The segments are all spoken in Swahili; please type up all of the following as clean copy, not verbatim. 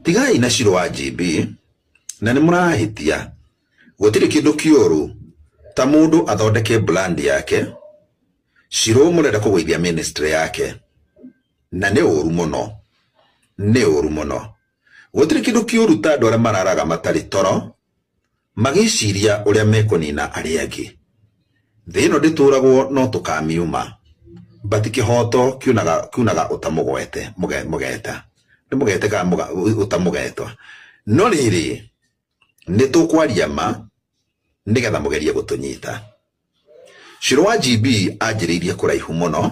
tigai na Shiro wa GB na nĩ mũrahitia gũtirĩ kĩndũ kĩũru ta mũndũ athondeke brand yake. Shiro mũrenda kũgũithia ministry yake na nĩ ũru mũno. Gũtirĩ kĩndũ kĩũru ta andũ arĩa mararaga matarĩ toro magĩciria ũrĩa mekũnina arĩa angĩ. Thĩ ĩno ndĩtũragwo no tũkamiuma, but kĩhoto kiunaga ũtamũgwete mũgeta nĩ mũgete ka ũtamũgetwa. No rĩrĩ nĩ tũkwaria ma nĩgetha mũgerie gũtũnyita. Shiro wa GB anjĩrĩirie kũraihu mũno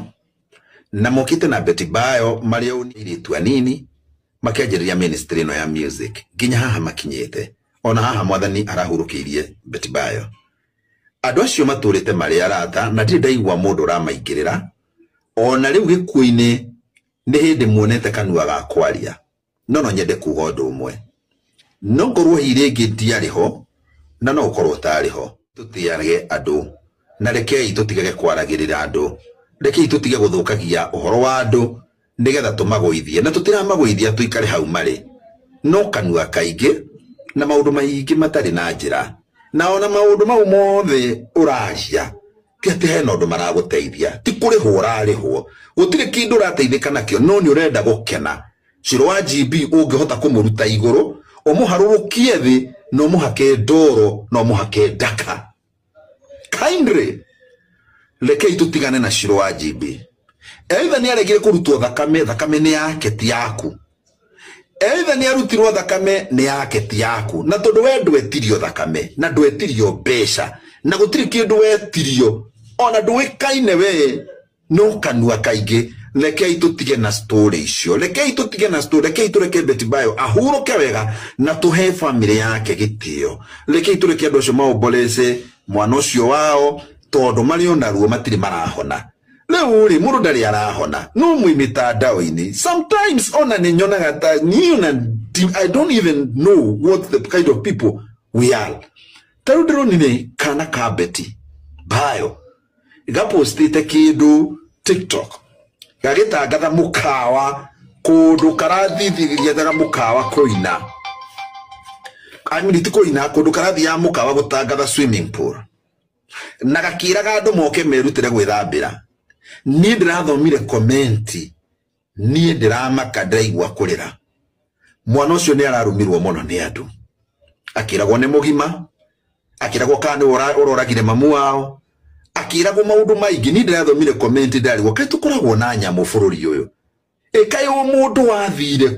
na mokĩte na Betty Bayo marĩa ũnĩrĩtu anini makĩanjĩrĩria ministry ĩno ya music nginya haha makinyĩte. Ona haha mwathani arahurũkĩirie Betty Bayo. Andũ acio matũrĩte marĩ arata na ndirĩ ndaigua mũndũ ũramaingĩrĩra. Ona rĩu gĩkuũ-inĩ nĩ hĩndĩ muonete kanua ga kwaria. No nyende kuuga ũndũ ũmwe. No ngorwo hihi rĩngĩ ndiarĩ ho na no ũkorwo ũtarĩ ho. Tũtiage andũ na rekei tũtigage kwaragĩrĩra andũ. Rekei tũtige gũthũkagia ũhoro wa andũ nĩgetha tũmagũithie. Na tũtiramagũithia tũikare hau marĩ. No kanua kaingĩ na maũndũ maingĩ matarĩ na njĩra. Na ona maũndũ mau mothe ũracia kĩate hena ũndũ maragũteithia. Ti kũrĩhwo ũrarĩhwo. Gũtirĩ kĩndũ ũrateithĩka nakĩo no nĩ ũrenda gũkena. Shiro wa GB ũngĩhota kũmũruta igũrũ ũmũharũrũkie thĩ no mũhake ndoro no mũhake ndaka. Kindly rekei tũtigane na Shiro wa GB. Either nĩ aregire kũrutwo thakame nĩ yake ti yaku. Either nĩ arutirwo thakame nĩ yake ti yaku. Na tondũ we ndwetirio thakame na ndwetirio mbeca na gũtirĩ kĩndũ wetirio ona ndũĩkaine we no kanua kaingĩ. Rekei tũtige na story icio. Rekei tũtige na story. Rekei tũreke Betty Bayo ahurũke wega na tũhe family yake gĩtĩo. Rekei tũreke andũ acio maũmbolece mwana ũcio wao tondũ marĩ ona ruo matirĩ marahona. Rĩu rĩ mũndũ ndarĩ arahona no mwĩ mitandao-inĩ. Sometimes ona nĩ nyonaga ta I don't even know what the kind of people we are. Tarũ ndĩronire kana ka Betty Bayo gapostĩte kĩndũ TikTok gagĩtangatha mũkawa kũndũ karathithĩria mũkawa kũina. Ti kũina kũndũ karathiaga mũkawa gũtangatha swimming pool na gakĩraga andũ moke merutĩre gwĩthambĩra. Niĩ ndĩrathomire komenti, niĩ ndĩramaka ndĩraigua kũrĩra. Mwana ũcio nĩ ararumirwo mũno nĩ andũ. Akĩragwo nĩ mũgima, akĩragwo kana ũroragire mamu wao, akĩragwo maũndũ maingĩ. Niĩ ndĩrathomire komenti ndarigwo kaĩ tũkoragwo na nyamũ bũrũri ũyũ. Kaĩ mũndũ wathire